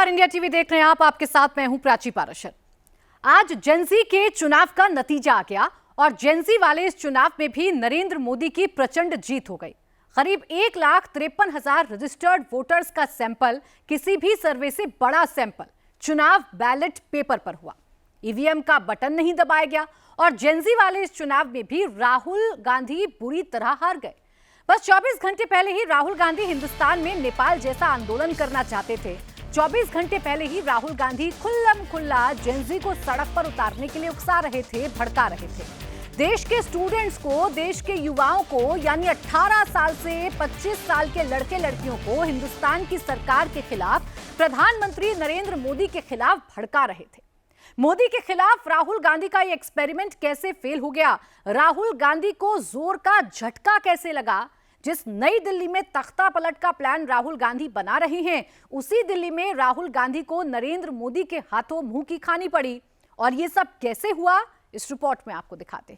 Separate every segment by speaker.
Speaker 1: नमस्कार, India TV देख रहे हैं आप। आपके साथ मैं हूं प्राची पाराशर। आज जेंजी के चुनाव का नतीजा आ गया और जेंजी वाले इस चुनाव में भी नरेंद्र मोदी की प्रचंड जीत हो गई। करीब 1,53,000 रजिस्टर्ड वोटर्स का सैंपल, किसी भी सर्वे से बड़ा सैंपल चुनाव बैलेट पेपर पर हुआ। ईवीएम का बटन नहीं दबाया गया और जेंजी वाले इस चुनाव में भी राहुल गांधी बुरी तरह हार गए। बस 24 घंटे पहले ही राहुल गांधी हिंदुस्तान में नेपाल जैसा आंदोलन करना चाहते थे। 24 घंटे पहले ही राहुल गांधी खुल्लम खुल्ला जेंजी को सड़क पर उतारने के लिए उकसा रहे थे, भड़का रहे थे। देश के स्टूडेंट्स को, देश के युवाओं को, यानी 18 साल से 25 साल के लड़के लड़कियों को हिंदुस्तान की सरकार के खिलाफ, प्रधानमंत्री नरेंद्र मोदी के खिलाफ भड़का रहे थे। मोदी के खिलाफ राहुल गांधी का ये एक्सपेरिमेंट कैसे फेल हो गया, राहुल गांधी को जोर का झटका कैसे लगा। जिस नई दिल्ली में तख्ता पलट का प्लान राहुल गांधी बना रहे हैं, उसी दिल्ली में राहुल गांधी को नरेंद्र मोदी के हाथों मुंह की खानी पड़ी। और ये सब कैसे हुआ, इस रिपोर्ट में आपको दिखाते।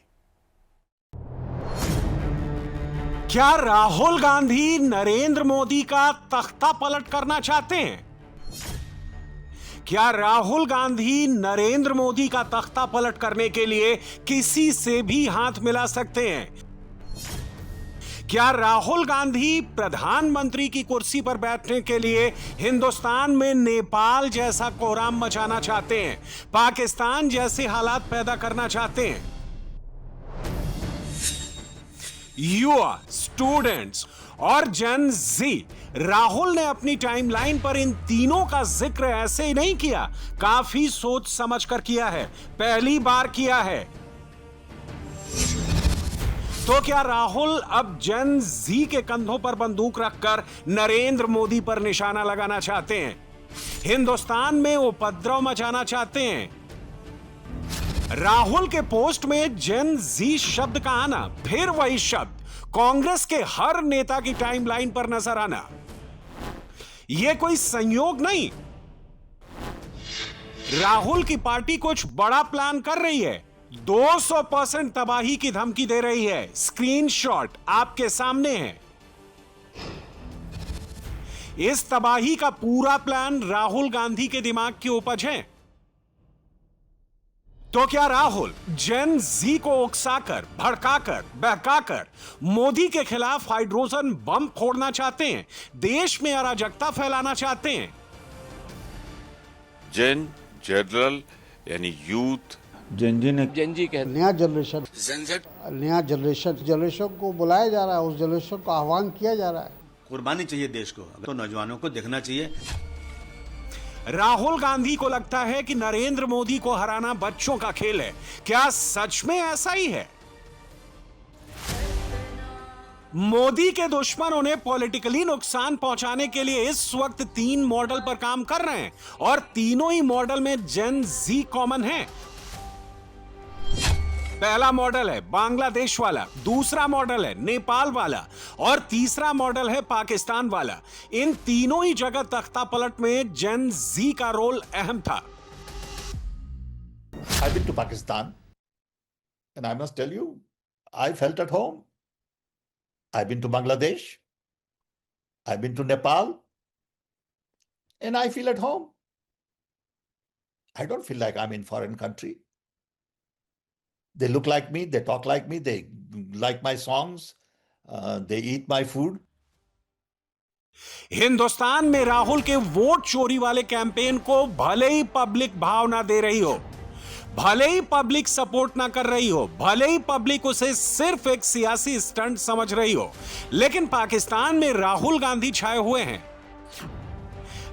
Speaker 2: क्या राहुल गांधी नरेंद्र मोदी का तख्ता पलट करना चाहते हैं? क्या राहुल गांधी नरेंद्र मोदी का तख्ता पलट करने के लिए किसी से भी हाथ मिला सकते हैं? क्या राहुल गांधी प्रधानमंत्री की कुर्सी पर बैठने के लिए हिंदुस्तान में नेपाल जैसा कोहराम मचाना चाहते हैं, पाकिस्तान जैसे हालात पैदा करना चाहते हैं? युवा, स्टूडेंट्स और जेन जी, राहुल ने अपनी टाइमलाइन पर इन तीनों का जिक्र ऐसे ही नहीं किया, काफी सोच समझकर किया है, पहली बार किया है। तो क्या राहुल अब जेन जी के कंधों पर बंदूक रखकर नरेंद्र मोदी पर निशाना लगाना चाहते हैं, हिंदुस्तान में उपद्रव मचाना चाहते हैं? राहुल के पोस्ट में जेन जी शब्द का आना, फिर वही शब्द कांग्रेस के हर नेता की टाइमलाइन पर नजर आना, यह कोई संयोग नहीं। राहुल की पार्टी कुछ बड़ा प्लान कर रही है, 200% तबाही की धमकी दे रही है। स्क्रीनशॉट आपके सामने है। इस तबाही का पूरा प्लान राहुल गांधी के दिमाग की उपज है। तो क्या राहुल जेन जी को उकसाकर, भड़काकर, बहकाकर मोदी के खिलाफ हाइड्रोजन बम फोड़ना चाहते हैं, देश में अराजकता फैलाना चाहते हैं?
Speaker 3: जेन जनरल यानी यूथ,
Speaker 4: जेंजी कहते
Speaker 5: नया जनरेशन को बुलाया जा रहा है, उस जनरेशन को आह्वान किया जा रहा है।
Speaker 6: कुर्बानी चाहिए देश को, तो नौजवानों को देखना चाहिए।
Speaker 2: राहुल गांधी को लगता है कि नरेंद्र मोदी को हराना बच्चों का खेल है। क्या सच में ऐसा ही है? मोदी के दुश्मन उन्हें पॉलिटिकली नुकसान पहुंचाने के लिए इस वक्त 3 मॉडल पर काम कर रहे हैं और तीनों ही मॉडल में जेन जी कॉमन है। पहला मॉडल है बांग्लादेश वाला, दूसरा मॉडल है नेपाल वाला और तीसरा मॉडल है पाकिस्तान वाला। इन तीनों ही जगह तख्ता पलट में जेन जी का रोल अहम था।
Speaker 7: I've been to Pakistan and I must tell you, I felt at home. I've been to Bangladesh, I've been to Nepal and I feel at home. I don't feel like I'm in foreign country. They look like me, they talk like me, they like my songs, they eat my food.
Speaker 2: Hindustan में राहुल के vote चोरी वाले campaign को भले ही public भाव ना दे रही हो, भले ही पब्लिक सपोर्ट ना कर रही हो, भले ही पब्लिक उसे सिर्फ एक सियासी स्टंट समझ रही हो, लेकिन पाकिस्तान में राहुल गांधी छाए हुए हैं।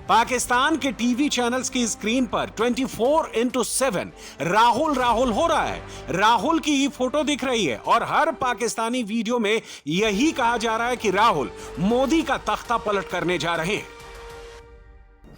Speaker 2: पाकिस्तान के टीवी चैनल्स की स्क्रीन पर 24/7 राहुल राहुल हो रहा है। राहुल की ही फोटो दिख रही है और हर पाकिस्तानी वीडियो में यही कहा जा रहा है कि राहुल मोदी का तख्ता पलट करने जा रहे हैं।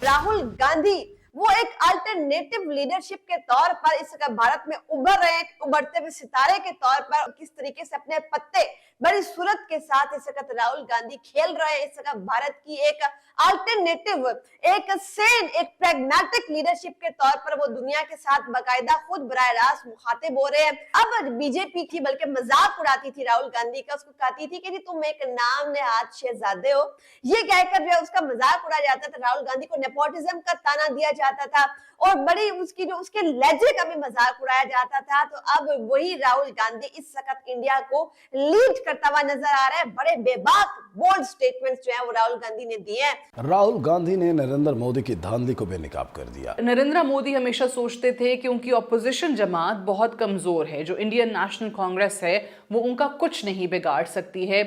Speaker 8: राहुल गांधी वो एक अल्टरनेटिव लीडरशिप के तौर पर इस भारत में उभर रहे हैं, उभरते हुए सितारे के तौर पर किस तरीके से अपने पत्ते बड़ी सूरत के साथ इस वक्त राहुल गांधी खेल रहे हैं। इस वक्त भारत की एक अल्टरनेटिव, एक सेन, एक प्रैग्मेटिक लीडरशिप के तौर पर वो दुनिया के साथ बाकायदा खुद बराह रास्त मुखातिब हो रहे हैं। अब बीजेपी की बल्कि मजाक उड़ाती थी राहुल गांधी का, उसको कहती थी कि जी तुम एक नाम नेहाद शहजादे हो, ये कहकर जो उसका मजाक उड़ाया जाता था। राहुल गांधी को नेपोटिज्म का ताना दिया जाता था और बड़ी उसकी जो उसके लहजे का भी मजाक उड़ाया जाता था। तो अब वही राहुल गांधी इस वक्त इंडिया को लीड करता हुआ नजर आ रहा है। बड़े बेबाक बोल्ड स्टेटमेंट्स जो है वो राहुल गांधी ने दिए हैं।
Speaker 9: राहुल गांधी ने नरेंद्र मोदी की धांधली को बेनकाब कर दिया।
Speaker 10: नरेंद्र मोदी हमेशा सोचते थे कि उनकी ऑपोजिशन जमात बहुत कमजोर है, जो इंडियन नेशनल कांग्रेस है वो उनका कुछ नहीं बिगाड़ सकती है,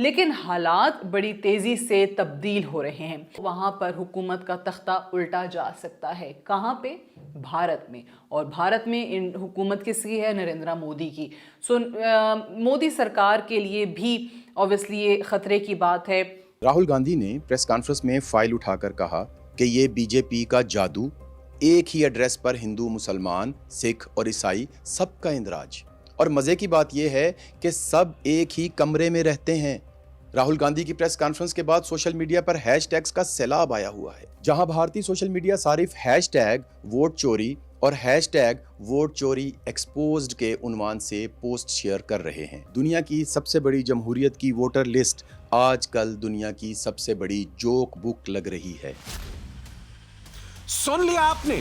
Speaker 10: लेकिन हालात बड़ी तेजी से तब्दील हो रहे हैं। वहां पर हुकूमत का तख्ता उल्टा जा सकता है। कहां पे? भारत में। और भारत में हुकूमत किसकी है? नरेंद्र मोदी की। मोदी सरकार के लिए भी ऑब्वियसली ये खतरे की बात है।
Speaker 11: राहुल गांधी ने प्रेस कॉन्फ्रेंस में फाइल उठाकर कहा कि ये बीजेपी का जादू, एक ही एड्रेस पर हिंदू, मुसलमान, सिख और ईसाई सबका इंदराज। और मजे की बात यह है कि सब एक ही कमरे में रहते हैं। राहुल गांधी की प्रेस कॉन्फ्रेंस के बाद सोशल मीडिया पर हैशटैग्स का सैलाब आया हुआ है। जहां भारतीय सोशल मीडिया सारिफ हैशटैग वोट चोरी और हैशटैग वोट चोरी एक्सपोज्ड के उन्वान से पोस्ट शेयर कर रहे हैं। दुनिया की सबसे बड़ी जमहूरियत की वोटर लिस्ट आजकल दुनिया की सबसे बड़ी जोक बुक लग रही है।
Speaker 2: सुन लिया आपने,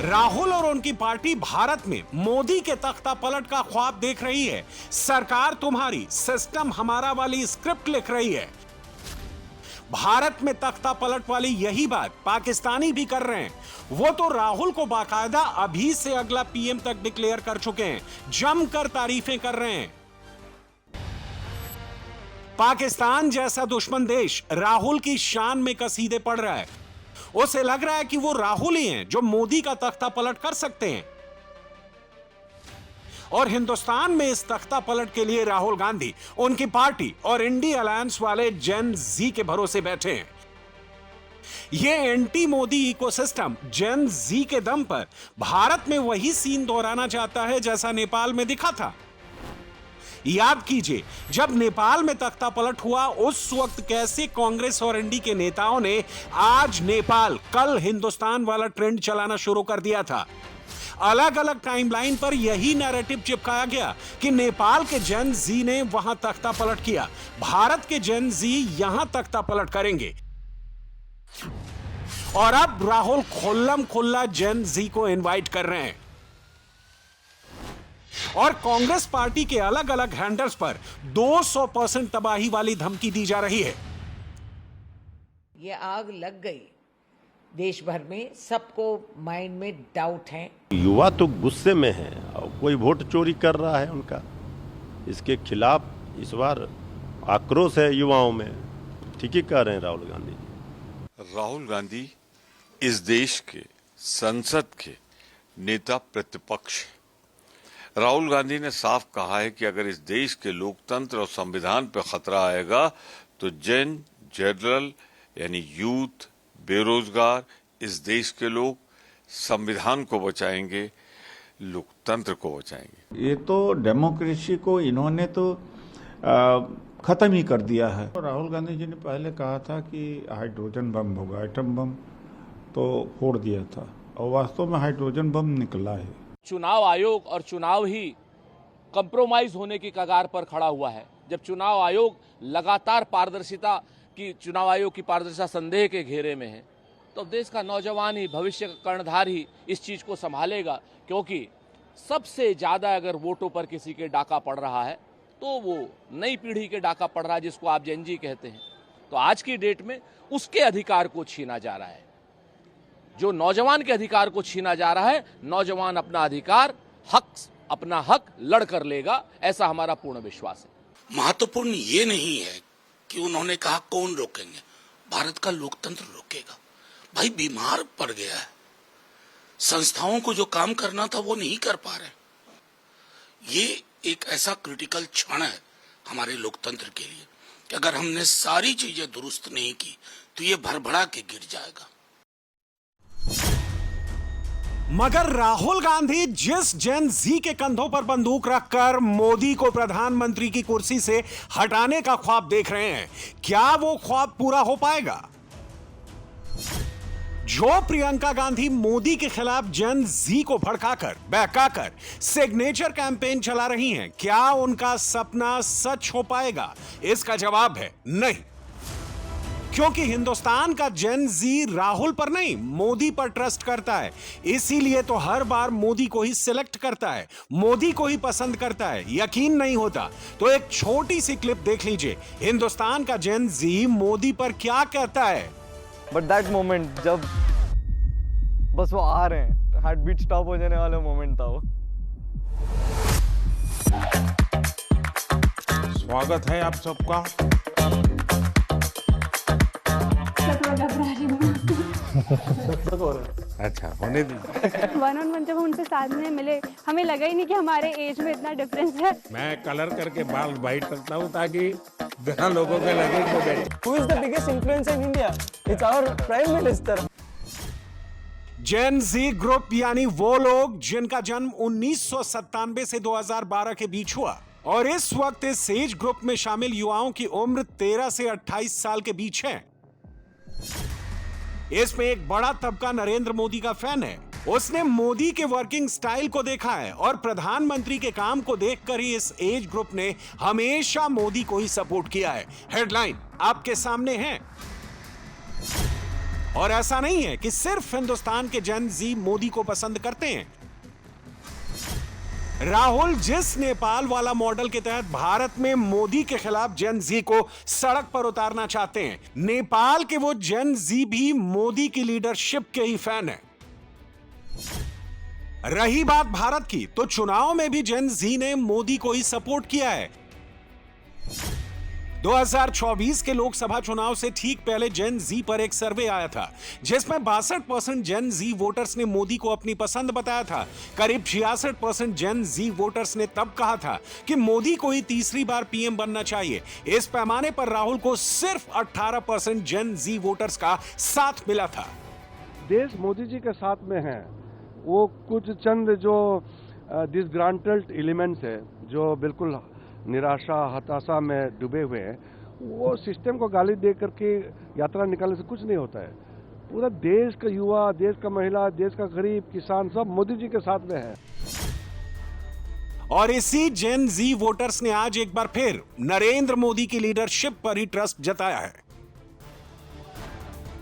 Speaker 2: राहुल और उनकी पार्टी भारत में मोदी के तख्ता पलट का ख्वाब देख रही है। सरकार तुम्हारी, सिस्टम हमारा वाली स्क्रिप्ट लिख रही है। भारत में तख्ता पलट वाली यही बात पाकिस्तानी भी कर रहे हैं। वो तो राहुल को बाकायदा अभी से अगला पीएम तक डिक्लेयर कर चुके हैं, जमकर तारीफें कर रहे हैं। पाकिस्तान जैसा दुश्मन देश राहुल की शान में कसीदे पड़ रहा है। उसे लग रहा है कि वो राहुल ही हैं जो मोदी का तख्ता पलट कर सकते हैं। और हिंदुस्तान में इस तख्ता पलट के लिए राहुल गांधी, उनकी पार्टी और इंडी अलायंस वाले जेन जी के भरोसे बैठे हैं। ये एंटी मोदी इकोसिस्टम जेन जी के दम पर भारत में वही सीन दोहराना चाहता है जैसा नेपाल में दिखा था। याद कीजिए, जब नेपाल में तख्ता पलट हुआ उस वक्त कैसे कांग्रेस और एनडी के नेताओं ने आज नेपाल कल हिंदुस्तान वाला ट्रेंड चलाना शुरू कर दिया था। अलग अलग टाइमलाइन पर यही नैरेटिव चिपकाया गया कि नेपाल के जेन जी ने वहां तख्ता पलट किया, भारत के जेन जी यहां तख्ता पलट करेंगे। और अब राहुल खुल्लम खुल्ला जेन जी को इनवाइट कर रहे हैं और कांग्रेस पार्टी के अलग अलग हैंडल्स पर 200% तबाही वाली धमकी दी जा रही है।
Speaker 12: ये आग लग गई, देश भर में सबको माइंड में डाउट है।
Speaker 13: युवा तो गुस्से में है और कोई वोट चोरी कर रहा है उनका, इसके खिलाफ इस बार आक्रोश है युवाओं में। ठीक ही कह रहे हैं राहुल गांधी।
Speaker 3: राहुल गांधी इस देश के संसद के नेता प्रतिपक्ष। राहुल गांधी ने साफ कहा है कि अगर इस देश के लोकतंत्र और संविधान पर खतरा आएगा तो जनरल यानी यूथ, बेरोजगार, इस देश के लोग संविधान को बचाएंगे, लोकतंत्र को बचाएंगे।
Speaker 4: ये तो डेमोक्रेसी को इन्होंने तो खत्म ही कर दिया है। राहुल गांधी जी ने पहले कहा था कि हाइड्रोजन बम होगा, एटम बम तो फोड़ दिया था और वास्तव में हाइड्रोजन बम निकला है।
Speaker 14: चुनाव आयोग और चुनाव ही कंप्रोमाइज होने की कगार पर खड़ा हुआ है। जब चुनाव आयोग लगातार पारदर्शिता की, चुनाव आयोग की पारदर्शिता संदेह के घेरे में है, तो देश का नौजवान ही, भविष्य का कर्णधार ही इस चीज को संभालेगा। क्योंकि सबसे ज्यादा अगर वोटों पर किसी के डाका पड़ रहा है तो वो नई पीढ़ी के डाका पड़ रहा है, जिसको आप जेन जी कहते हैं। तो आज की डेट में उसके अधिकार को छीना जा रहा है। जो नौजवान के अधिकार को छीना जा रहा है, नौजवान अपना अधिकार, अपना हक लड़ कर लेगा, ऐसा हमारा पूर्ण विश्वास है।
Speaker 15: महत्वपूर्ण ये नहीं है कि उन्होंने कहा कौन रोकेंगे, भारत का लोकतंत्र रोकेगा। भाई बीमार पड़ गया है, संस्थाओं को जो काम करना था वो नहीं कर पा रहे। ये एक ऐसा क्रिटिकल क्षण है हमारे लोकतंत्र के लिए कि अगर हमने सारी चीजें दुरुस्त नहीं की तो ये भरभरा के गिर जाएगा।
Speaker 2: मगर राहुल गांधी जिस जेन जी के कंधों पर बंदूक रखकर मोदी को प्रधानमंत्री की कुर्सी से हटाने का ख्वाब देख रहे हैं, क्या वो ख्वाब पूरा हो पाएगा? जो प्रियंका गांधी मोदी के खिलाफ जेन जी को भड़काकर बहकाकर सिग्नेचर कैंपेन चला रही हैं, क्या उनका सपना सच हो पाएगा? इसका जवाब है नहीं, क्योंकि हिंदुस्तान का जेन जी राहुल पर नहीं मोदी पर ट्रस्ट करता है। इसीलिए तो हर बार मोदी को ही सिलेक्ट करता है, मोदी को ही पसंद करता है। यकीन नहीं होता तो एक छोटी सी क्लिप देख लीजिए, हिंदुस्तान का जेन जी मोदी पर क्या कहता है।
Speaker 16: बट दैट मोमेंट जब बस वो आ रहे हैं, हार्ट बीट स्टॉप हो जाने वाला मोमेंट था वो।
Speaker 17: स्वागत है आप सबका। अच्छा होने दीजिए।
Speaker 18: 1-on-1 जब हम उनसे साथ में मिले, हमें लगा ही नहीं कि हमारे एज में इतना डिफरेंस है।
Speaker 17: मैं कलर करके बाल वाइट रखता हूँ ताकि जहाँ लोगों के लगे
Speaker 16: Who is the biggest influencer in India? It's our Prime Minister.
Speaker 2: Gen Z group यानी वो लोग जिनका जन्म 1997 से 2012 के बीच हुआ और इस वक्त इस एज ग्रुप में शामिल युवाओं की उम्र 13 से 28 साल के बीच है। इसमें एक बड़ा तबका नरेंद्र मोदी का फैन है। उसने मोदी के वर्किंग स्टाइल को देखा है और प्रधानमंत्री के काम को देखकर ही इस एज ग्रुप ने हमेशा मोदी को ही सपोर्ट किया है। हेडलाइन आपके सामने है। और ऐसा नहीं है कि सिर्फ हिंदुस्तान के जेन जी मोदी को पसंद करते हैं। राहुल जिस नेपाल वाला मॉडल के तहत भारत में मोदी के खिलाफ जेन जी को सड़क पर उतारना चाहते हैं, नेपाल के वो जेन जी भी मोदी की लीडरशिप के ही फैन है। रही बात भारत की, तो चुनाव में भी जेन जी ने मोदी को ही सपोर्ट किया है। 2024 के लोकसभा चुनाव से ठीक पहले जेन जी पर एक सर्वे आया था जिसमें 62% जेन जी वोटर्स ने मोदी को अपनी पसंद बताया था। करीब 66% जेन जी वोटर्स ने तब कहा था कि मोदी को ही तीसरी बार पीएम बनना चाहिए। इस पैमाने पर राहुल को सिर्फ 18% जेन जी वोटर्स का साथ मिला था।
Speaker 19: देश मोदी जी के साथ में है, वो कुछ चंद जो डिसग्रांटेड एलिमेंट्स है जो बिल्कुल निराशा हताशा में डूबे हुए हैं, वो सिस्टम को गाली दे करके यात्रा निकालने से कुछ नहीं होता है। पूरा देश का युवा, देश का महिला, देश का गरीब, किसान सब मोदी जी के साथ में है।
Speaker 2: और इसी जेन जी वोटर्स ने आज एक बार फिर नरेंद्र मोदी की लीडरशिप पर ही ट्रस्ट जताया है।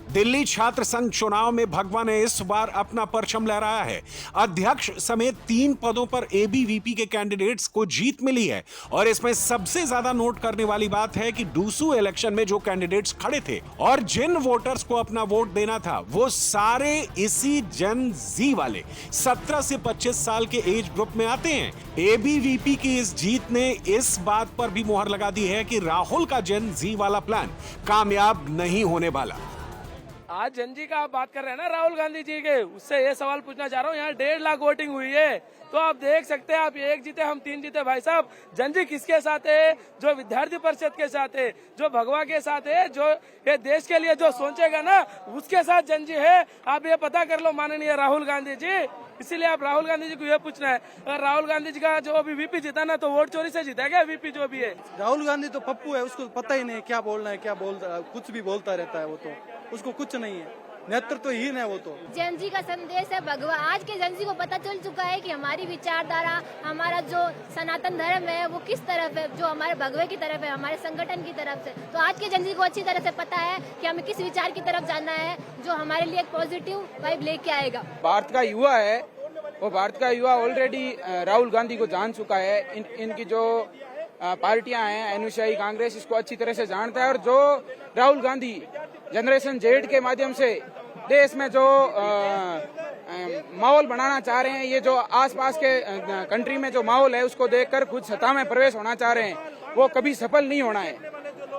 Speaker 2: दिल्ली छात्र संघ चुनाव में भगवा ने इस बार अपना परचम लहराया है। अध्यक्ष समेत 3 पदों पर एबीवीपी के कैंडिडेट्स को जीत मिली है और इसमें सबसे ज्यादा नोट करने वाली बात है कि डूसू इलेक्शन में जो कैंडिडेट्स खड़े थे और जिन वोटर्स को अपना वोट देना था, वो सारे इसी जेन जी वाले 17 से 25 साल के एज ग्रुप में आते हैं। एबीवीपी की इस जीत ने इस बात पर भी मुहर लगा दी है कि राहुल का जेन जी वाला प्लान कामयाब नहीं होने वाला।
Speaker 20: आज जन जी का आप बात कर रहे हैं ना राहुल गांधी जी के, उससे ये सवाल पूछना चाह रहा हूँ। यहाँ 1.5 लाख वोटिंग हुई है, तो आप देख सकते हैं, आप 1 जीते हम 3 जीते। भाई साहब, जन जी किसके साथ है? जो विद्यार्थी परिषद के साथ है, जो भगवा के साथ है, जो ये देश के लिए जो सोचेगा ना, उसके साथ जन जी है। आप ये पता कर लो माननीय राहुल गांधी जी। इसीलिए आप राहुल गांधी जी को ये पूछना है, अगर राहुल गांधी जी का जो अभी वीपी जीता ना, तो वोट चोरी से जीता क्या वीपी जो भी है?
Speaker 16: राहुल गांधी तो पप्पू है, उसको पता ही नहीं क्या बोलना है, क्या बोलता, कुछ भी बोलता रहता है। वो तो उसको कुछ नहीं है, नेतृत्व ही है वो तो।
Speaker 18: जेन जी का संदेश है भगवा। आज के जेन जी को पता चल चुका है कि हमारी विचारधारा, हमारा जो सनातन धर्म है वो किस तरफ है, जो हमारे भगवे की तरफ है, हमारे संगठन की तरफ से। तो आज के जेन जी को अच्छी तरह से पता है कि हमें किस विचार की तरफ जाना है, जो हमारे लिए एक पॉजिटिव वाइब लेके आएगा।
Speaker 21: भारत का युवा है, वो भारत का युवा ऑलरेडी राहुल गांधी को जान चुका है। इनकी जो पार्टियां हैं, एनएसआई, कांग्रेस, इसको अच्छी तरह से जानता है। और जो राहुल गांधी जनरेशन जेड के माध्यम से देश में जो माहौल बनाना चाह रहे हैं, ये जो आसपास के कंट्री में जो माहौल है उसको देखकर खुद सत्ता में प्रवेश होना चाह रहे हैं, वो कभी सफल नहीं होना है।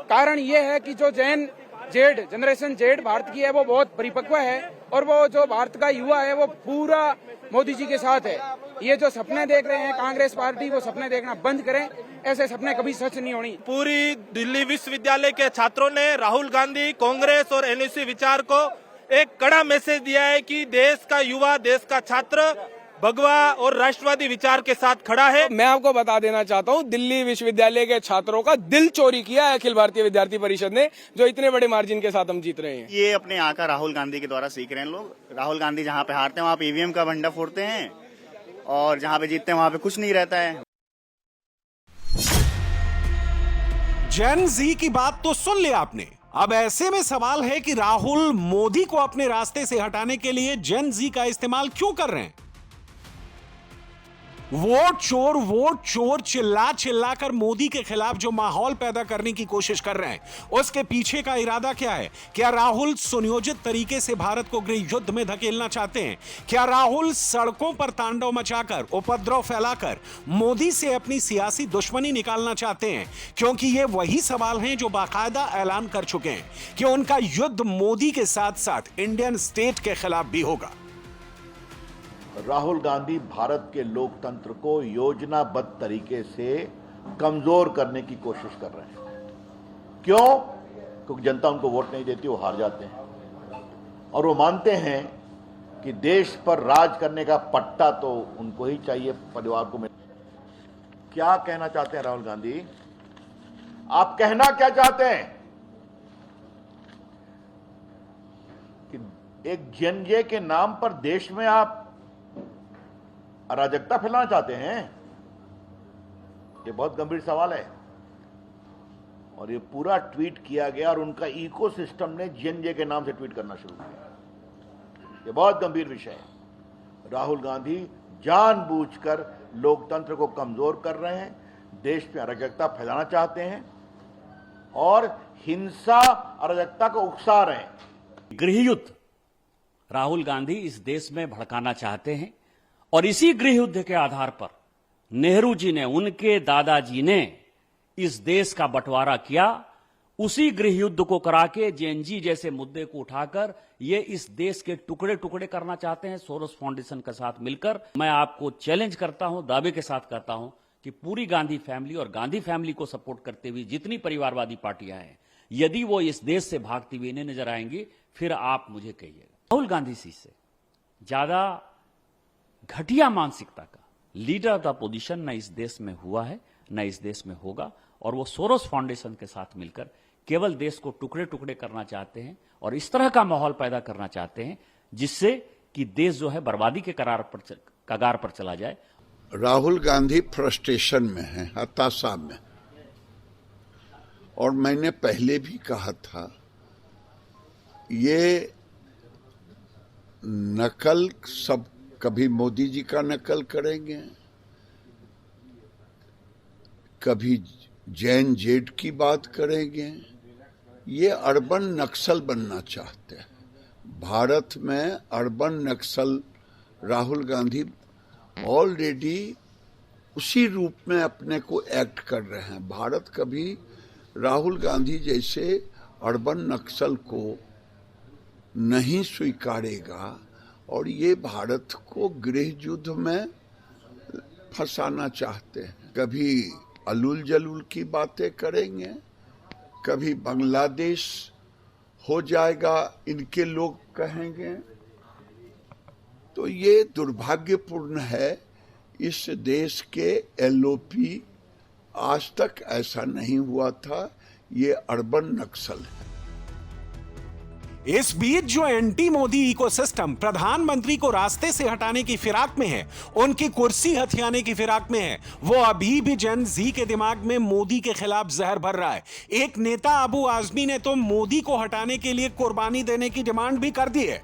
Speaker 21: कारण ये है कि जो जनरेशन जेड भारत की है वो बहुत परिपक्व है और वो जो भारत का युवा है वो पूरा मोदी जी के साथ है। ये जो सपने देख रहे हैं कांग्रेस पार्टी, वो सपने देखना बंद करें। ऐसे सपने कभी सच नहीं होनी।
Speaker 22: पूरी दिल्ली विश्वविद्यालय के छात्रों ने राहुल गांधी, कांग्रेस और एनएसयू विचार को
Speaker 1: एक कड़ा मैसेज दिया है कि देश का युवा, देश का छात्र भगवा और राष्ट्रवादी विचार के साथ खड़ा है।
Speaker 21: मैं आपको बता देना चाहता हूं, दिल्ली विश्वविद्यालय के छात्रों का दिल चोरी किया है अखिल भारतीय विद्यार्थी परिषद ने, जो इतने बड़े मार्जिन के साथ हम जीत रहे हैं।
Speaker 22: ये अपने यहाँ का राहुल गांधी के द्वारा सीख रहे हैं लोग। राहुल गांधी जहाँ पे हारते हैं वहाँ पे ईवीएम का भंडा फोड़ते हैं और जहाँ पे जीतते हैं वहाँ पे कुछ नहीं रहता है।
Speaker 2: जेन जी की बात तो सुन लिया आपने। अब ऐसे में सवाल है कि राहुल मोदी को अपने रास्ते से हटाने के लिए जेन जी का इस्तेमाल क्यों कर रहे हैं? वोट चोर चिल्ला चिल्ला कर मोदी के खिलाफ जो माहौल पैदा करने की कोशिश कर रहे हैं, उसके पीछे का इरादा क्या है? क्या राहुल सुनियोजित तरीके से भारत को गृह युद्ध में धकेलना चाहते हैं? क्या राहुल सड़कों पर तांडव मचाकर, उपद्रव फैलाकर मोदी से अपनी सियासी दुश्मनी निकालना चाहते हैं? क्योंकि ये वही सवाल हैं जो बाकायदा ऐलान कर चुके हैं कि उनका युद्ध मोदी के साथ साथ इंडियन स्टेट के खिलाफ भी होगा।
Speaker 7: राहुल गांधी भारत के लोकतंत्र को योजनाबद्ध तरीके से कमजोर करने की कोशिश कर रहे हैं। क्यों? क्योंकि जनता उनको वोट नहीं देती, वो हार जाते हैं और वो मानते हैं कि देश पर राज करने का पट्टा तो उनको ही चाहिए, परिवार को मिल। क्या कहना चाहते हैं राहुल गांधी? आप कहना क्या चाहते हैं? कि एक जेएनजे के नाम पर देश में आप अराजकता फैलाना चाहते हैं? ये बहुत गंभीर सवाल है और ये पूरा ट्वीट किया गया और उनका इकोसिस्टम ने जेएनजे के नाम से ट्वीट करना शुरू किया। ये बहुत गंभीर विषय है। राहुल गांधी जानबूझकर लोकतंत्र को कमजोर कर रहे हैं, देश में अराजकता फैलाना चाहते हैं और हिंसा अराजकता को उकसा रहे हैं।
Speaker 23: गृह युद्ध राहुल गांधी इस देश में भड़काना चाहते हैं और इसी गृह युद्ध के आधार पर नेहरू जी ने, उनके दादाजी ने इस देश का बंटवारा किया। उसी गृह युद्ध को करा के जेएनजी जैसे मुद्दे को उठाकर ये इस देश के टुकड़े टुकड़े करना चाहते हैं सोरोस फाउंडेशन के साथ मिलकर। मैं आपको चैलेंज करता हूं, दावे के साथ कहता हूं कि पूरी गांधी फैमिली और गांधी फैमिली को सपोर्ट करते हुए जितनी परिवारवादी पार्टियां हैं, यदि वो इस देश से भागती हुई इन्हें नजर आएंगी, फिर आप मुझे कहिएगा। राहुल गांधी जी से ज्यादा घटिया मानसिकता का लीडर ऑफ द अपोजिशन न इस देश में हुआ है, न इस देश में होगा। और वो सोरोस फाउंडेशन के साथ मिलकर केवल देश को टुकड़े टुकड़े करना चाहते हैं और इस तरह का माहौल पैदा करना चाहते हैं जिससे कि देश जो है बर्बादी के कगार पर चला जाए।
Speaker 24: राहुल गांधी फ्रस्ट्रेशन में है, हताशा में, और मैंने पहले भी कहा था ये नकल सब, कभी मोदी जी का नकल करेंगे, कभी जैन जेड की बात करेंगे। ये अर्बन नक्सल बनना चाहते हैं। भारत में अर्बन नक्सल राहुल गांधी ऑलरेडी उसी रूप में अपने को एक्ट कर रहे हैं। भारत कभी राहुल गांधी जैसे अर्बन नक्सल को नहीं स्वीकारेगा और ये भारत को गृह युद्ध में फंसाना चाहते हैं। कभी अलूल जलूल की बातें करेंगे, कभी बांग्लादेश हो जाएगा इनके लोग कहेंगे। तो ये दुर्भाग्यपूर्ण है। इस देश के एलओपी आज तक ऐसा नहीं हुआ था। ये अर्बन नक्सल है।
Speaker 2: इस बीच जो एंटी मोदी इकोसिस्टम प्रधानमंत्री को रास्ते से हटाने की फिराक में है, उनकी कुर्सी हथियाने की फिराक में है, वो अभी भी जेन जी के दिमाग में मोदी के खिलाफ जहर भर रहा है। एक नेता अबू आजमी ने तो मोदी को हटाने के लिए कुर्बानी देने की डिमांड भी कर दी है।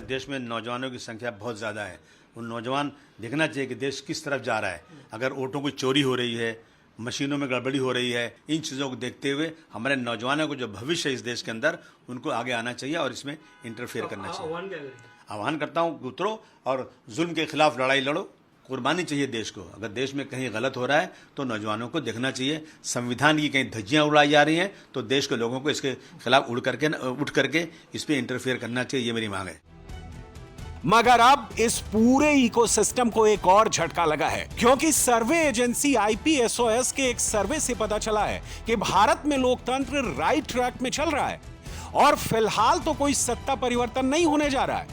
Speaker 6: देश में नौजवानों की संख्या बहुत ज्यादा है। उन नौजवान देखना चाहिए कि देश किस तरफ जा रहा है। अगर वोटों की चोरी हो रही है, मशीनों में गड़बड़ी हो रही है, इन चीज़ों को देखते हुए हमारे नौजवानों को जो भविष्य है इस देश के अंदर, उनको आगे आना चाहिए और इसमें इंटरफेयर करना चाहिए। आह्वान करता हूँ कि उतरो और जुल्म के खिलाफ लड़ाई लड़ो। कुर्बानी चाहिए देश को। अगर देश में कहीं गलत हो रहा है तो नौजवानों को देखना चाहिए। संविधान की कहीं धज्जियां उड़ाई जा रही हैं तो देश के लोगों को इसके खिलाफ उठ करके इस पर इंटरफेयर करना चाहिए। ये मेरी मांग है।
Speaker 2: मगर अब इस पूरे इकोसिस्टम को एक और झटका लगा है, क्योंकि सर्वे एजेंसी IPSOS के एक सर्वे से पता चला है कि भारत में लोकतंत्र राइट ट्रैक में चल रहा है और फिलहाल तो कोई सत्ता परिवर्तन नहीं होने जा रहा है।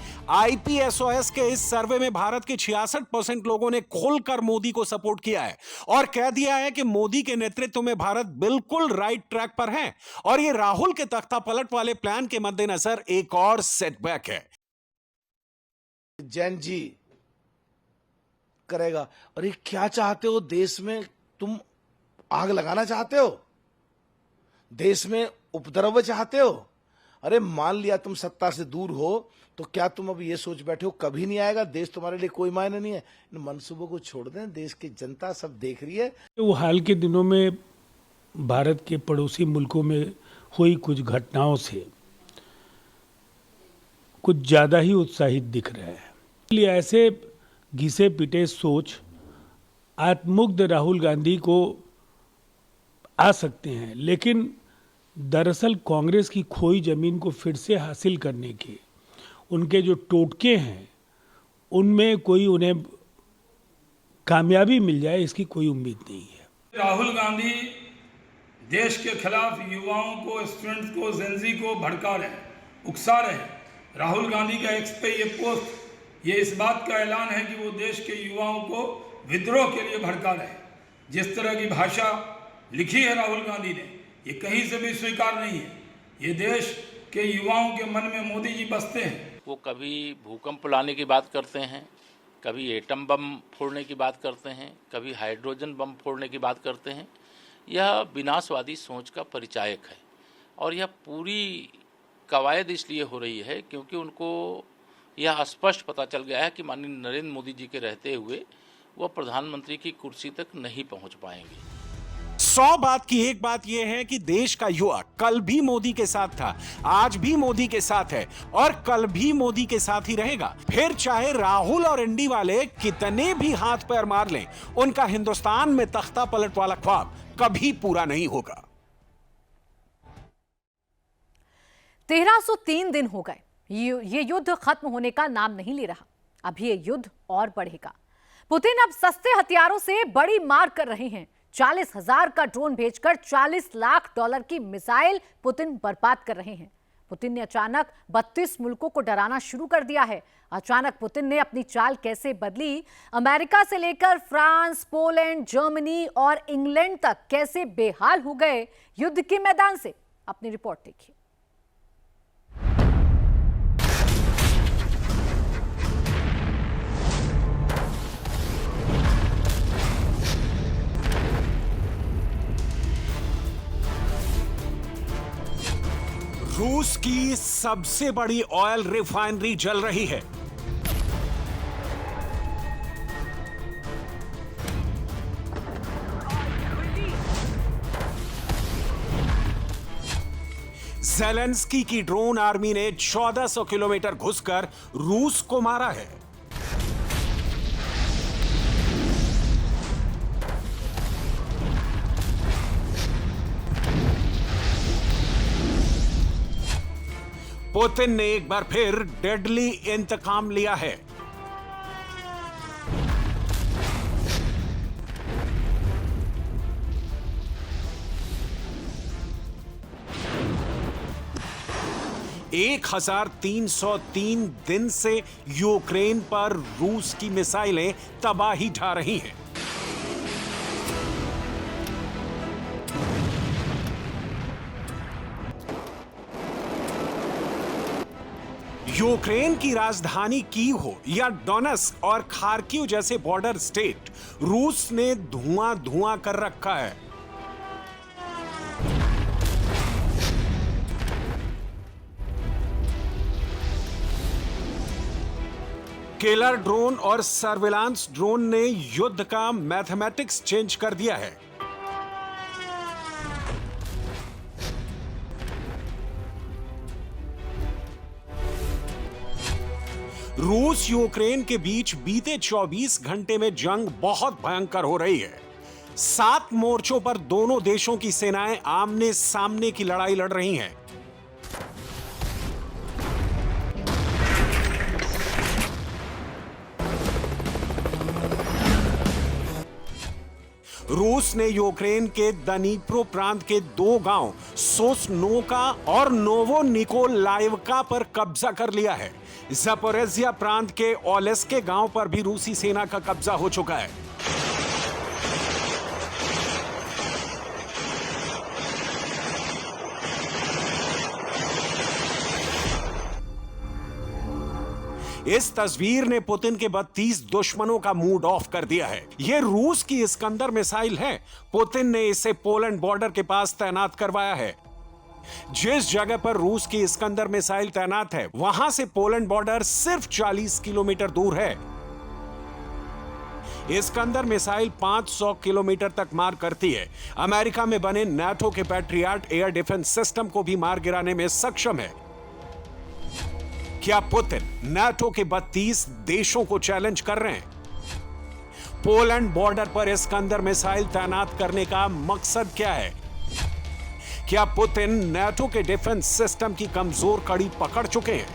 Speaker 2: IPSOS के इस सर्वे में भारत के 66% लोगों ने खुलकर मोदी को सपोर्ट किया है और कह दिया है कि मोदी के नेतृत्व में भारत बिल्कुल राइट ट्रैक पर है और ये राहुल के तख्ता पलट वाले प्लान के मद्देनजर एक और सेटबैक है।
Speaker 5: जैन जी करेगा, अरे क्या चाहते हो देश में? तुम आग लगाना चाहते हो? देश में उपद्रव चाहते हो? अरे मान लिया तुम सत्ता से दूर हो तो क्या तुम अब ये सोच बैठे हो कभी नहीं आएगा देश, तुम्हारे लिए कोई मायने नहीं है? इन मंसूबों को छोड़ दें, देश की जनता सब देख रही है।
Speaker 17: वो हाल के दिनों में भारत के पड़ोसी मुल्कों में हुई कुछ घटनाओं से कुछ ज्यादा ही उत्साहित दिख रहे हैं। इसलिए ऐसे घिसे पिटे सोच आत्ममुग्ध राहुल गांधी को आ सकते हैं, लेकिन दरअसल कांग्रेस की खोई जमीन को फिर से हासिल करने के उनके जो टोटके हैं उनमें कोई उन्हें कामयाबी मिल जाए इसकी कोई उम्मीद नहीं है।
Speaker 8: राहुल गांधी देश के खिलाफ युवाओं को, स्टूडेंट्स को, जेनजी को भड़का रहे, उकसा रहे। राहुल गांधी का एक्स पे ये पोस्ट ये इस बात का ऐलान है कि वो देश के युवाओं को विद्रोह के लिए भड़का रहे। जिस तरह की भाषा लिखी है राहुल गांधी ने, ये कहीं से भी स्वीकार नहीं है। ये देश के युवाओं के मन में मोदी जी बसते हैं।
Speaker 14: वो कभी भूकंप लाने की बात करते हैं, कभी एटम बम फोड़ने की बात करते हैं, कभी हाइड्रोजन बम फोड़ने की बात करते हैं। यह विनाशवादी सोच का परिचायक है और यह पूरी कवायद इसलिए हो रही है क्योंकि उनको यह स्पष्ट पता चल गया है कि माननीय नरेंद्र मोदी जी के रहते हुए वह प्रधानमंत्री की कुर्सी तक नहीं पहुंच पाएंगे।
Speaker 2: 100 बात की एक बात यह है कि देश का युवा कल भी मोदी के साथ था, आज भी मोदी के साथ है और कल भी मोदी के साथ ही रहेगा। फिर चाहे राहुल और इंडी वाले कितने भी हाथ पैर मार लें, उनका हिंदुस्तान में तख्ता पलट वाला ख्वाब कभी पूरा नहीं होगा।
Speaker 9: 1303 दिन हो गए, ये युद्ध खत्म होने का नाम नहीं ले रहा। अब ये युद्ध और बढ़ेगा। पुतिन अब सस्ते हथियारों से बड़ी मार कर रहे हैं। 40,000 का ड्रोन भेजकर $40 लाख की मिसाइल पुतिन बर्बाद कर रहे हैं। पुतिन ने अचानक 32 मुल्कों को डराना शुरू कर दिया है। अचानक पुतिन ने अपनी चाल कैसे बदली, अमेरिका से लेकर फ्रांस, पोलैंड, जर्मनी और इंग्लैंड तक कैसे बेहाल हो गए युद्ध के मैदान से, अपनी रिपोर्ट देखिए।
Speaker 2: रूस की सबसे बड़ी ऑयल रिफाइनरी जल रही है। ज़ेलेंस्की की ड्रोन आर्मी ने 1400 किलोमीटर घुसकर रूस को मारा है। पुतिन ने एक बार फिर डेडली इंतकाम लिया है। एक 1303 दिन से यूक्रेन पर रूस की मिसाइलें तबाही ढा रही हैं। यूक्रेन की राजधानी कीव हो या डोनेस्क और खार्किव जैसे बॉर्डर स्टेट, रूस ने धुआं धुआं कर रखा है। किलर ड्रोन और सर्विलांस ड्रोन ने युद्ध का मैथमेटिक्स चेंज कर दिया है। रूस यूक्रेन के बीच बीते 24 घंटे में जंग बहुत भयंकर हो रही है। 7 मोर्चों पर दोनों देशों की सेनाएं आमने सामने की लड़ाई लड़ रही हैं। रूस ने यूक्रेन के दनीप्रो प्रांत के 2 गांव सोसनोका और नोवोनिकोलाइवका पर कब्जा कर लिया है। ज़पोरिज़िया प्रांत के ओलेस्के गांव पर भी रूसी सेना का कब्जा हो चुका है। इस तस्वीर ने पुतिन के 32 दुश्मनों का मूड ऑफ कर दिया है। यह रूस की इस्कंदर मिसाइल है। पुतिन ने इसे पोलैंड बॉर्डर के पास तैनात करवाया है। जिस जगह पर रूस की इस्कंदर मिसाइल तैनात है, वहां से पोलैंड बॉर्डर सिर्फ 40 किलोमीटर दूर है। इस्कंदर मिसाइल 500 किलोमीटर तक मार करती है। अमेरिका में बने नाटो के पैट्रियट एयर डिफेंस सिस्टम को भी मार गिराने में सक्षम है। क्या पुतिन नाटो के 32 देशों को चैलेंज कर रहे हैं? पोलैंड बॉर्डर पर इस्कंदर मिसाइल तैनात करने का मकसद क्या है? क्या पुतिन नाटो के डिफेंस सिस्टम की कमजोर कड़ी पकड़ चुके हैं?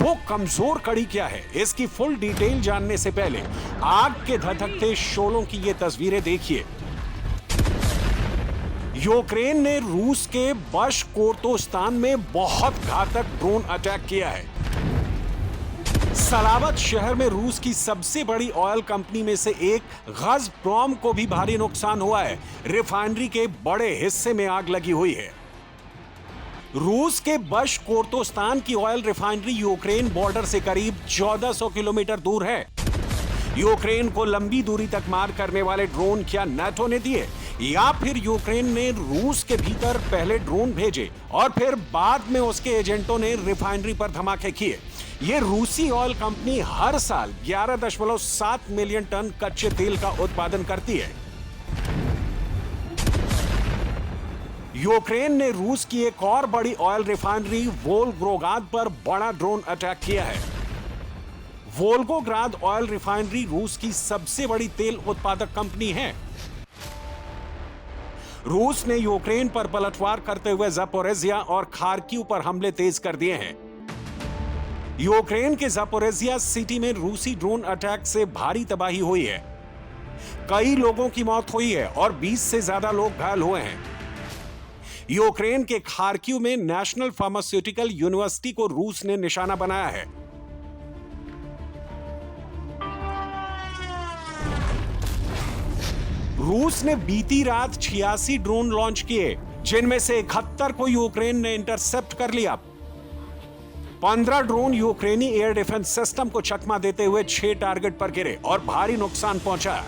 Speaker 2: वो कमजोर कड़ी क्या है, इसकी फुल डिटेल जानने से पहले आग के धधकते शोलों की ये तस्वीरें देखिए। यूक्रेन ने रूस के बशकोर्तोस्तान में बहुत घातक ड्रोन अटैक किया है। सलावत शहर में रूस की सबसे बड़ी ऑयल कंपनी में से एक गज़प्रोम को भी भारी नुकसान हुआ है। रिफाइनरी के बड़े हिस्से में आग लगी हुई है। रूस के बशकोर्तोस्तान की ऑयल रिफाइनरी यूक्रेन बॉर्डर से करीब 1400 किलोमीटर दूर है। यूक्रेन को लंबी दूरी तक मार करने वाले ड्रोन क्या नाटो ने दिए, या फिर यूक्रेन ने रूस के भीतर पहले ड्रोन भेजे और फिर बाद में उसके एजेंटों ने रिफाइनरी पर धमाके किए? ये रूसी ऑयल कंपनी हर साल 11.7 मिलियन टन कच्चे तेल का उत्पादन करती है। यूक्रेन ने रूस की एक और बड़ी ऑयल रिफाइनरी वोल्गोग्राद पर बड़ा ड्रोन अटैक किया है। वोल्गोग्राद ऑयल रिफाइनरी रूस की सबसे बड़ी तेल उत्पादक कंपनी है। रूस ने यूक्रेन पर पलटवार करते हुए ज़पोरिज़िया और खार्किव पर हमले तेज कर दिए हैं। यूक्रेन के ज़पोरिज़िया सिटी में रूसी ड्रोन अटैक से भारी तबाही हुई है। कई लोगों की मौत हुई है और 20 से ज्यादा लोग घायल हुए हैं। यूक्रेन के खार्किव में नेशनल फार्मास्यूटिकल यूनिवर्सिटी को रूस ने निशाना बनाया है। रूस ने बीती रात 86 ड्रोन लॉन्च किए, जिनमें से 71 को यूक्रेन ने इंटरसेप्ट कर लिया। 15 ड्रोन यूक्रेनी एयर डिफेंस सिस्टम को चकमा देते हुए 6 टारगेट पर गिरे और भारी नुकसान पहुंचा।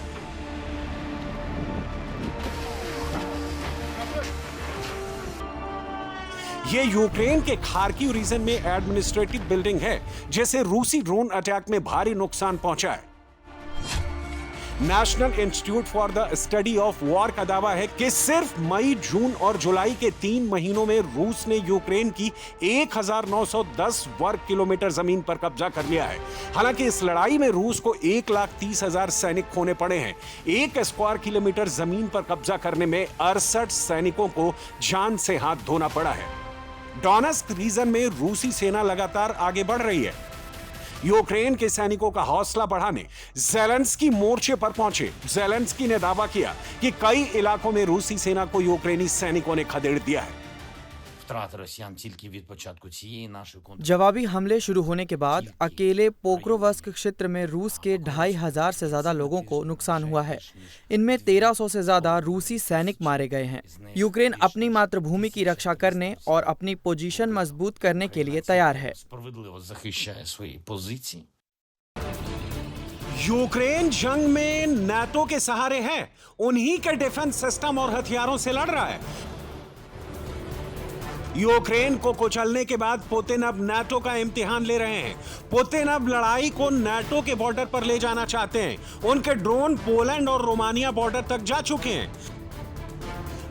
Speaker 2: ये यूक्रेन के खार्किव रीजन में एडमिनिस्ट्रेटिव बिल्डिंग है, जिसे रूसी ड्रोन अटैक में भारी नुकसान पहुंचा है। National institute for the study of war का दावा है कि सिर्फ मई, जून और जुलाई के 3 महीनों में रूस ने यूक्रेन की 1910 वर्ग किलोमीटर जमीन पर कब्जा कर लिया है। हालांकि इस लड़ाई में रूस को 1,30,000 सैनिक खोने पड़े हैं। 1 स्क्वायर किलोमीटर जमीन पर कब्जा करने में 68 सैनिकों को जान से हाथ धोना पड़ा है। डोनेट्स्क रीजन में रूसी सेना लगातार आगे बढ़ रही है। यूक्रेन के सैनिकों का हौसला बढ़ाने ज़ेलेंस्की मोर्चे पर पहुंचे। ज़ेलेंस्की ने दावा किया कि कई इलाकों में रूसी सेना को यूक्रेनी सैनिकों ने खदेड़ दिया है।
Speaker 10: जवाबी हमले शुरू होने के बाद अकेले पोक्रोवस्क क्षेत्र में रूस के 2,500 से ज्यादा लोगों को नुकसान हुआ है। इनमें 1,300 से ज्यादा रूसी सैनिक मारे गए हैं। यूक्रेन अपनी मातृभूमि की रक्षा करने और अपनी पोजीशन मजबूत करने के लिए तैयार है।
Speaker 2: यूक्रेन जंग में नाटो के सहारे है, उन्हीं के डिफेंस सिस्टम और हथियारों से लड़ रहा है। यूक्रेन को कुचलने के बाद पुतिन अब नाटो का इम्तिहान ले रहे हैं। पुतिन अब लड़ाई को नाटो के बॉर्डर पर ले जाना चाहते हैं। उनके ड्रोन पोलैंड और रोमानिया बॉर्डर तक जा चुके हैं।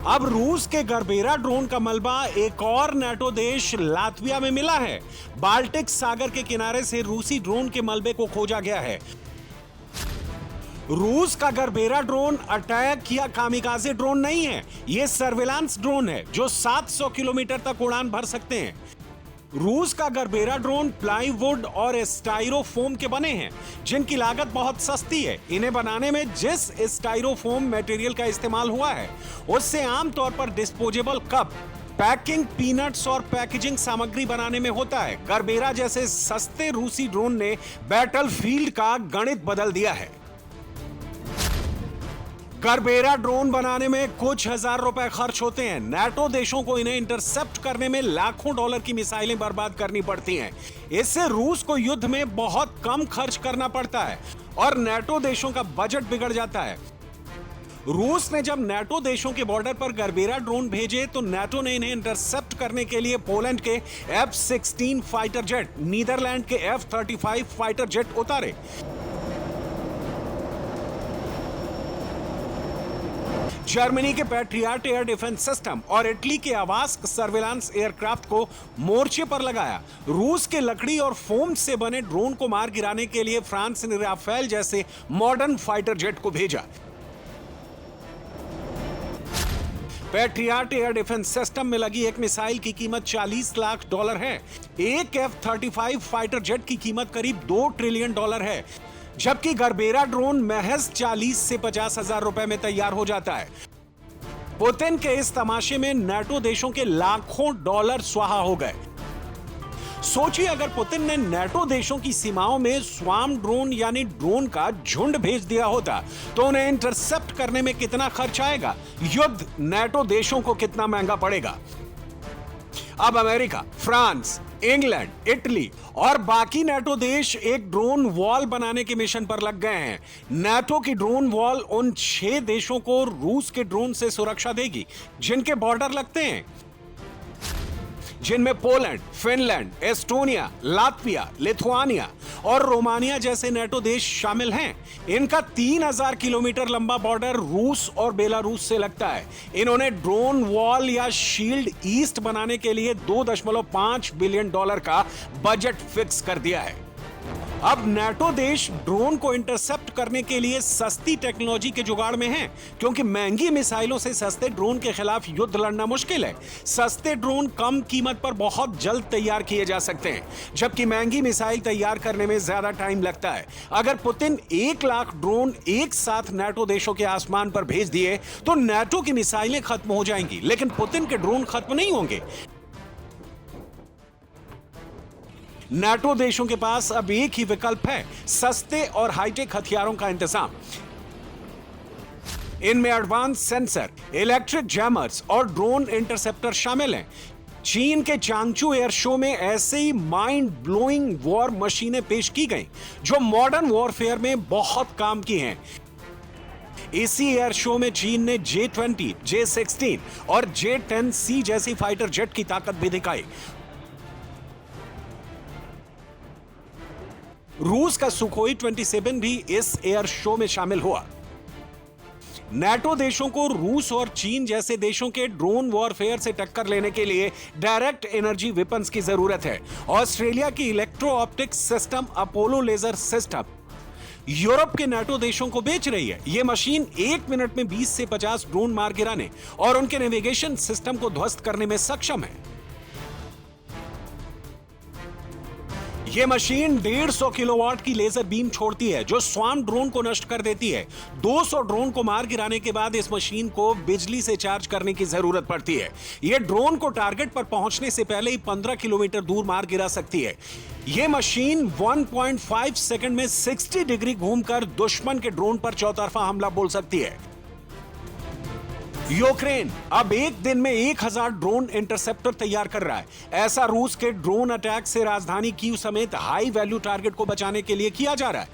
Speaker 2: अब रूस के गर्बेरा ड्रोन का मलबा एक और नाटो देश लातविया में मिला है। बाल्टिक सागर के किनारे से रूसी ड्रोन के मलबे को खोजा गया है। रूस का गर्बेरा ड्रोन अटैक या कामिकाज़े ड्रोन नहीं है, यह सर्विलांस ड्रोन है जो 700 किलोमीटर तक उड़ान भर सकते हैं। रूस का गर्बेरा ड्रोन प्लाईवुड और स्टाइरोफोम के बने हैं, जिनकी लागत बहुत सस्ती है। इन्हें बनाने में जिस स्टाइरोफोम मटेरियल का इस्तेमाल हुआ है, उससे आमतौर पर डिस्पोजेबल कप, पैकिंग, पीनट्स और पैकेजिंग सामग्री बनाने में होता है। गर्बेरा जैसे सस्ते रूसी ड्रोन ने बैटलफील्ड का गणित बदल दिया है। गर्बेरा ड्रोन बनाने में कुछ हजार रुपए खर्च होते हैं। नाटो देशों को इन्हें इंटरसेप्ट करने में लाखों डॉलर की मिसाइलें बर्बाद करनी पड़ती हैं। इससे रूस को युद्ध में बहुत कम खर्च करना पड़ता है और नाटो देशों का बजट बिगड़ जाता है। रूस ने जब नाटो देशों के बॉर्डर पर गर्बेरा ड्रोन भेजे तो नाटो ने इन्हें इंटरसेप्ट करने के लिए पोलैंड के F-16 फाइटर जेट, नीदरलैंड के F-35 फाइटर जेट उतारे। जर्मनी के पैट्रियट एयर डिफेंस सिस्टम और इटली के आवास्क सर्विलांस एयरक्राफ्ट को मोर्चे पर लगाया। रूस के लकड़ी और फोम से बने ड्रोन को मार गिराने के लिए फ्रांस ने राफेल जैसे मॉडर्न फाइटर जेट को भेजा। पैट्रियट एयर डिफेंस सिस्टम में लगी एक मिसाइल की कीमत $40 लाख है। एक F-35 फाइटर जेट की कीमत करीब $2 ट्रिलियन है, जबकि गर्बेरा ड्रोन महज 40 से 50 हजार रुपए में तैयार हो जाता है। पुतिन के इस तमाशे में नाटो देशों के लाखों डॉलर स्वाहा हो गए। सोचिए, अगर पुतिन ने नाटो देशों की सीमाओं में स्वार्म ड्रोन यानी ड्रोन का झुंड भेज दिया होता तो उन्हें इंटरसेप्ट करने में कितना खर्च आएगा, युद्ध नाटो देशों को कितना महंगा पड़ेगा। अब अमेरिका, फ्रांस, इंग्लैंड, इटली और बाकी नाटो देश एक ड्रोन वॉल बनाने के मिशन पर लग गए हैं। नाटो की ड्रोन वॉल उन 6 देशों को रूस के ड्रोन से सुरक्षा देगी जिनके बॉर्डर लगते हैं, जिनमें Poland, Finland, Estonia, Latvia, Lithuania और रोमानिया जैसे नाटो देश शामिल हैं। इनका 3000 किलोमीटर लंबा बॉर्डर रूस और बेलारूस से लगता है। इन्होंने ड्रोन वॉल या शील्ड ईस्ट बनाने के लिए $2.5 बिलियन का बजट फिक्स कर दिया है। अब नाटो देश ड्रोन को इंटरसेप्ट करने के लिए सस्ती टेक्नोलॉजी के जुगाड़ में हैं, क्योंकि महंगी मिसाइलों से सस्ते ड्रोन के खिलाफ युद्ध लड़ना मुश्किल है। सस्ते ड्रोन कम कीमत पर बहुत जल्द तैयार किए जा सकते हैं, जबकि महंगी मिसाइल तैयार करने में ज्यादा टाइम लगता है। अगर पुतिन 1 लाख ड्रोन एक साथ नाटो देशों के आसमान पर भेज दिए तो नाटो की मिसाइलें खत्म हो जाएंगी, लेकिन पुतिन के ड्रोन खत्म नहीं होंगे। नाटो देशों के पास अब एक ही विकल्प है, सस्ते और हाईटेक हथियारों का इंतजाम। इनमें एडवांस सेंसर, इलेक्ट्रिक जैमर्स और ड्रोन इंटरसेप्टर शामिल हैं। चीन के चांगचू एयर शो में ऐसे ही माइंड ब्लोइंग वॉर मशीनें पेश की गईं, जो मॉडर्न वॉरफेयर में बहुत काम की हैं। इसी एयर शो में चीन ने J-20, J-16 और J-10C जैसी फाइटर जेट की ताकत भी दिखाई। रूस का सुखोई 27 भी इस एयर शो में शामिल हुआ। नाटो देशों को रूस और चीन जैसे देशों के ड्रोन वॉरफेयर से टक्कर लेने के लिए डायरेक्ट एनर्जी वेपन्स की जरूरत है। ऑस्ट्रेलिया की electro optics system Apollo laser system Europe के नाटो देशों को बेच रही है। यह मशीन 1 मिनट में 20 से 50 ड्रोन मार गिराने और उनके नेविगेशन सिस्टम को ध्वस्त करने में सक्षम है। यह मशीन 150 किलोवाट की लेजर बीम छोड़ती है, जो स्वार्म ड्रोन को नष्ट कर देती है। 200 ड्रोन को मार गिराने के बाद इस मशीन को बिजली से चार्ज करने की जरूरत पड़ती है। यह ड्रोन को टारगेट पर पहुंचने से पहले ही 15 किलोमीटर दूर मार गिरा सकती है। यह मशीन 1.5 सेकंड में 60 डिग्री घूमकर दुश्मन के ड्रोन पर चौतरफा हमला बोल सकती है। यूक्रेन अब एक दिन में 1000 ड्रोन इंटरसेप्टर तैयार कर रहा है। ऐसा रूस के ड्रोन अटैक से राजधानी कीव समेत हाई वैल्यू टारगेट को बचाने के लिए किया जा रहा है।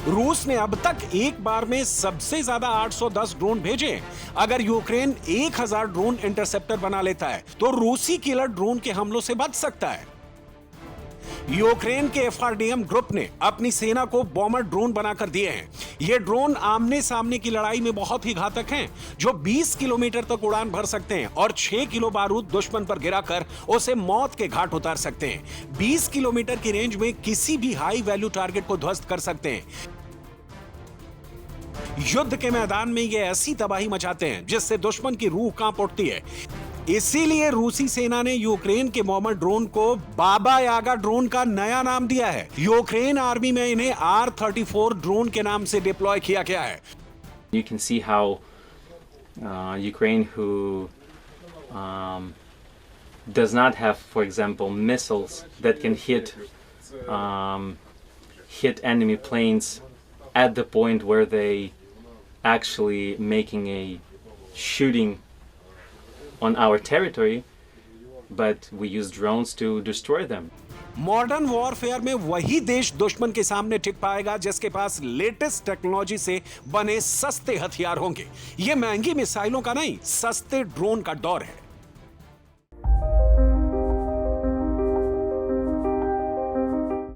Speaker 2: रूस ने अब तक एक बार में सबसे ज्यादा 810 ड्रोन भेजे। अगर यूक्रेन 1000 ड्रोन इंटरसेप्टर बना लेता है तो रूसी किलर ड्रोन के हमलों से बच सकता है। यूक्रेन के FRDM ग्रुप ने अपनी सेना को बॉमर ड्रोन बनाकर दिए हैं। ये ड्रोन आमने सामने की लड़ाई में बहुत ही घातक हैं, जो 20 किलोमीटर तक उड़ान भर सकते हैं और 6 किलो बारूद दुश्मन पर गिराकर उसे मौत के घाट उतार सकते हैं। 20 किलोमीटर की रेंज में किसी भी हाई वैल्यू टारगेट को ध्वस्त कर सकते हैं। युद्ध के मैदान में ये ऐसी तबाही मचाते हैं जिससे दुश्मन की रूह कांप उठती है। इसीलिए रूसी सेना ने यूक्रेन के मॉमर ड्रोन को बाबा यागा ड्रोन का नया नाम दिया है। यूक्रेन आर्मी में इन्हें R-34 ड्रोन के नाम से डिप्लॉय किया गया है।
Speaker 3: You can see how Ukraine, who does not have, for example, missiles that can hit enemy planes at the point where they actually making a shooting on our territory, but we use drones to destroy them.
Speaker 2: Modern warfare में वही देश दुश्मन के सामने टिक पाएगा जिसके पास latest technology से बने सस्ते हथियार होंगे। ये महंगी मिसाइलों का नहीं, सस्ते ड्रोन का दौर है।